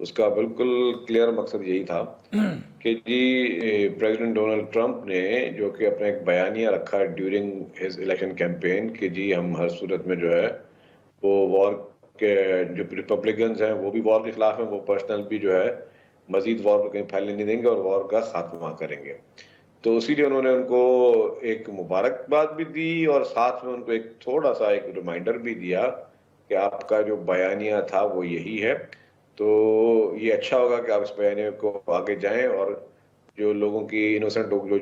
اس کا بالکل کلیئر مقصد یہی تھا کہ جی پریزیڈنٹ ڈونلڈ ٹرمپ نے جو کہ اپنا ایک بیانیہ رکھا ڈیورنگ ہز الیکشن کیمپین کہ جی ہم ہر صورت میں جو ہے وہ وار کے جو ریپبلکنز ہیں وہ بھی وار کے خلاف ہیں، وہ پرسنل بھی جو ہے مزید وار کو کہیں پھیلنے نہیں دیں گے اور وار کا خاتمہ کریں گے. تو اسی لیے انہوں نے ان کو ایک مبارکباد بھی دی اور ساتھ میں ان کو ایک تھوڑا سا ایک ریمائنڈر بھی دیا کہ آپ کا جو بیانیہ تھا وہ یہی ہے. تو یہ اچھا ہوگا کہ آپ اس بیانیے کو آگے جائیں اور جو لوگوں کی انوسنٹ لوگ جو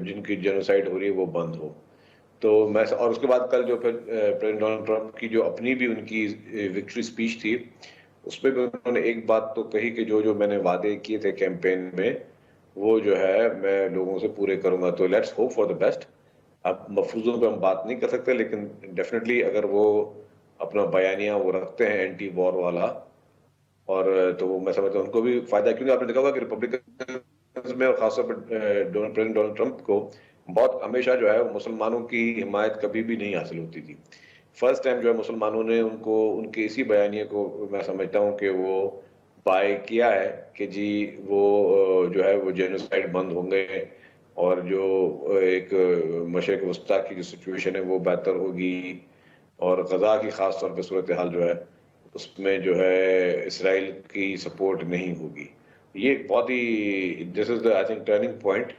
جن کی جینوسائڈ ہو رہی ہے وہ بند ہو. تو میں اور اس کے بعد کل جو پھر پریزیڈنٹ ڈونلڈ ٹرمپ کی جو اپنی بھی ان کی وکٹری اسپیچ تھی اس پہ بھی انہوں نے ایک بات تو کہی کہ جو میں نے وعدے کیے تھے کیمپین میں وہ جو ہے میں لوگوں سے پورے کروں گا. تو let's hope for the best. اب مفروضوں پہ ہم بات نہیں کر سکتے لیکن ڈیفینیٹلی اگر وہ اپنا بیانیہ وہ رکھتے ہیں اینٹی وار والا اور تو وہ میں سمجھتا ہوں ان کو بھی فائدہ ہے، کیونکہ آپ نے دیکھا ہوگا کہ ریپبلکن میں اور خاص طور پر پریزیڈنٹ ڈونلڈ ٹرمپ کو بہت ہمیشہ جو ہے مسلمانوں کی حمایت کبھی بھی نہیں حاصل ہوتی تھی. فرسٹ ٹائم جو ہے مسلمانوں نے ان کو ان کے اسی بیانیے کو میں سمجھتا ہوں کہ وہ بائی کیا ہے کہ جی وہ جو ہے وہ جینوسائڈ بند ہوں گے اور جو ایک مشرق وسطیٰ کی جو سچویشن ہے وہ بہتر ہوگی اور غزہ کی خاص طور پہ صورتحال جو ہے اس میں جو ہے اسرائیل کی سپورٹ نہیں ہوگی. یہ بہت ہی دس از دا آئی تھنک ٹرننگ پوائنٹ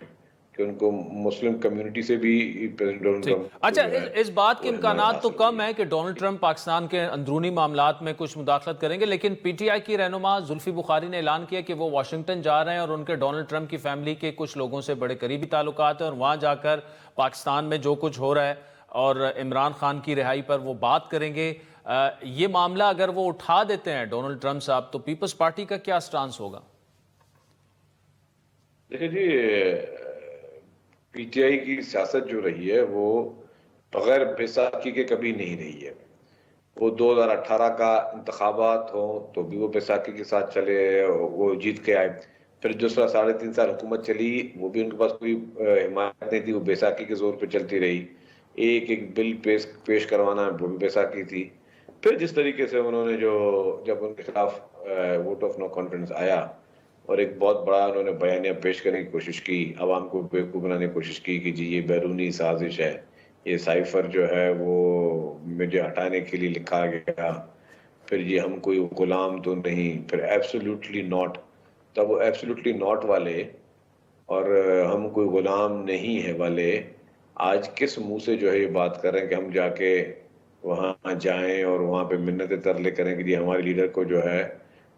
کہ ان کو مسلم کمیونٹی سے بھی پریزیڈنٹ ٹرمپ اچھا اس بات کے امکانات تو کم ہے کہ ڈونلڈ ٹرمپ پاکستان کے اندرونی معاملات میں کچھ مداخلت کریں گے، لیکن پی ٹی آئی کی رہنما زلفی بخاری نے اعلان کیا کہ وہ واشنگٹن جا رہے ہیں اور ان کے ڈونلڈ ٹرمپ کی فیملی کے کچھ لوگوں سے بڑے قریبی تعلقات ہیں اور وہاں جا کر پاکستان میں جو کچھ ہو رہا ہے اور عمران خان کی رہائی پر وہ بات کریں گے. یہ معاملہ اگر وہ اٹھا دیتے ہیں ڈونلڈ ٹرمپ صاحب تو پیپلز پارٹی کا کیا سٹانس ہوگا؟ دیکھیں جی پی ٹی آئی کی سیاست جو رہی ہے وہ بغیر بیساکھی کے کبھی نہیں رہی ہے. وہ 2018 کا انتخابات ہوں تو بھی وہ بیساکھی کے ساتھ چلے، وہ جیت کے آئے. پھر جو 3.5 سال حکومت چلی وہ بھی ان کے پاس کوئی حمایت نہیں تھی، وہ بیساکھی کے زور پہ چلتی رہی. ایک بل پیش کروانا وہ بھی بیساکھی تھی. پھر جس طریقے سے انہوں نے جب ان کے خلاف ووٹ آف نو کانفیڈنس آیا اور ایک بہت بڑا انہوں نے بیانیہ پیش کرنے کی کوشش کی، عوام کو بیوقوف بنانے کی کوشش کی کہ جی یہ بیرونی سازش ہے، یہ سائفر جو ہے وہ مجھے ہٹانے کے لیے لکھا گیا، پھر یہ ہم کوئی غلام تو نہیں، پھر ایبسولوٹلی ناٹ. تب وہ ایبسولوٹلی ناٹ والے اور ہم کوئی غلام نہیں ہے والے آج کس منہ سے جو ہے یہ بات کر رہے ہیں کہ ہم جا کے وہاں جائیں اور وہاں پہ منتیں ترلے کریں کہ جی ہمارے لیڈر کو جو ہے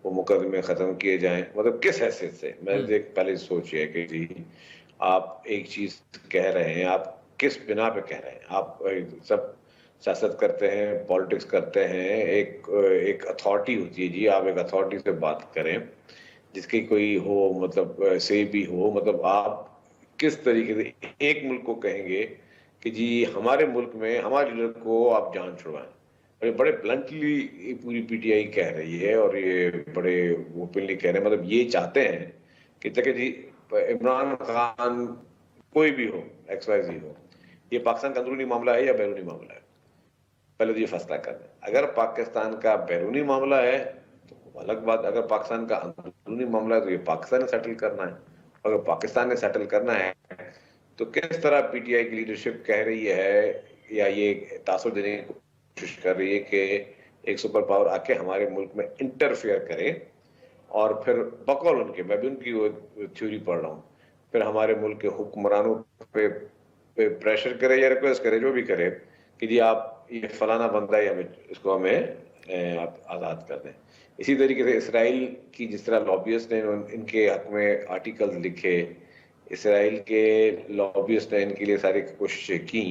وہ مقدمے ختم کیے جائیں. مطلب کس حیثیت سے؟ میں پہلے سوچئے کہ جی آپ ایک چیز کہہ رہے ہیں، آپ کس بنا پہ کہہ رہے ہیں؟ آپ سب سیاست کرتے ہیں، پالیٹکس کرتے ہیں، ایک اتھارٹی ہوتی ہے، جی آپ ایک اتھارٹی سے بات کریں جس کی کوئی ہو مطلب سے بھی ہو. مطلب آپ کس طریقے سے ایک ملک کو کہیں گے کہ جی ہمارے ملک میں ہمارے لیڈر کو آپ جان چھڑوائیں؟ اور یہ بڑے بلنٹلی پوری پی ٹی آئی کہہ رہی ہے اور یہ بڑے اوپنلی کہہ رہے ہیں. مطلب یہ چاہتے ہیں کہ تک جی عمران خان کوئی بھی ہو، ایکس وائی زی ہو، یہ پاکستان کا اندرونی معاملہ ہے یا بیرونی معاملہ ہے؟ پہلے تو یہ فیصلہ کر دیں. اگر پاکستان کا بیرونی معاملہ ہے تو الگ بات، اگر پاکستان کا اندرونی معاملہ ہے تو یہ پاکستان نے سیٹل کرنا ہے. اگر پاکستان نے سیٹل کرنا ہے تو کس طرح پی ٹی آئی کی لیڈرشپ کہہ رہی ہے یا یہ تاثر دینے کی کوشش کر رہی ہے کہ ایک سپر پاور آ کے ہمارے ملک میں انٹرفیئر کرے اور پھر بقول ان کے، میں بھی ان کی وہ تھیوری پڑھ رہا ہوں، پھر ہمارے ملک کے حکمرانوں پہ پریشر کرے یا ریکویسٹ کرے، جو بھی کرے کہ جی آپ یہ فلانا بندہ ہے، اس کو ہمیں آپ آزاد کر دیں. اسی طریقے سے اسرائیل کی جس طرح لابیسٹ نے ان کے حق میں آرٹیکل لکھے، اسرائیل کے لابیسٹ نے ان کے لیے ساری کوششیں کی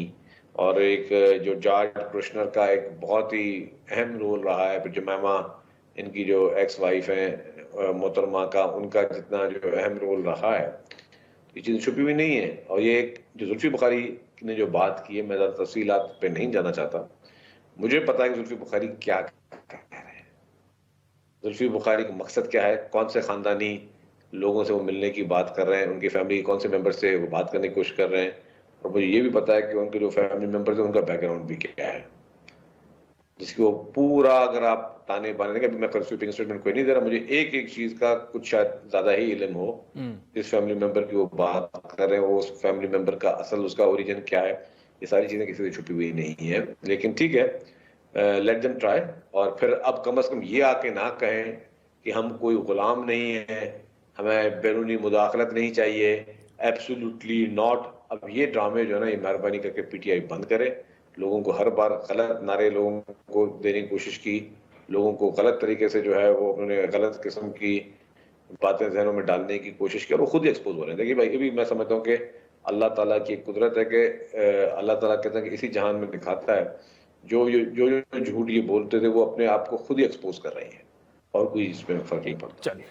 اور ایک جو جارج کرشنر کا ایک بہت ہی اہم رول رہا ہے، پھر جمیمہ ان کی جو ایکس وائف ہیں محترمہ کا، ان کا جتنا جو اہم رول رہا ہے یہ چیز چھپی ہوئی نہیں ہے. اور یہ ایک جو زلفی بخاری نے جو بات کی ہے، میں زیادہ تفصیلات پہ نہیں جانا چاہتا. مجھے پتا ہے کہ زلفی بخاری کیا کہہ رہے ہیں، زلفی بخاری کا مقصد کیا ہے، کون سے خاندانی لوگوں سے وہ ملنے کی بات کر رہے ہیں، ان کی فیملی کون سے ممبر سے وہ بات کرنے کی کوشش کر رہے ہیں، اور مجھے یہ بھی پتا ہے کہ ان کے جو فیملی ممبرز ہیں ان کا بیک گراؤنڈ بھی کیا ہے. جس کو پورا اگر آپ تانے بانے دیں گے، میں سویپنگ اسٹیٹمنٹ کوئی نہیں دے رہا، مجھے ایک ایک چیز کا کچھ شاید زیادہ ہی علم ہو، جس فیملی ممبر کی وہ بات کر رہے ہیں وہ اس فیملی ممبر کا اصل اس کا اوریجن کیا ہے، یہ ساری چیزیں کسی سے چھپی ہوئی نہیں ہے. لیکن ٹھیک ہے، لیٹ دم ٹرائی. اور پھر اب کم از کم یہ آ کے نہ کہیں کہ ہم کوئی غلام نہیں ہیں، ہمیں بیرونی مداخلت نہیں چاہیے، ایبسولوٹلی ناٹ. اب یہ ڈرامے جو ہے نا، یہ مہربانی کر کے پی ٹی آئی بند کرے. لوگوں کو ہر بار غلط نعرے لوگوں کو دینے کی کوشش کی، لوگوں کو غلط طریقے سے جو ہے وہ انہوں نے غلط قسم کی باتیں ذہنوں میں ڈالنے کی کوشش کی، اور وہ خود ہی ایکسپوز ہو رہے ہیں. دیکھیے بھائی، یہ بھی میں سمجھتا ہوں کہ اللہ تعالیٰ کی ایک قدرت ہے کہ اللہ تعالیٰ کہتے ہیں کہ اسی جہان میں دکھاتا ہے جو جھوٹ یہ بولتے تھے وہ اپنے آپ کو خود ہی ایکسپوز کر رہے ہیں، اور کوئی اس میں فرق نہیں پڑتا. چلیے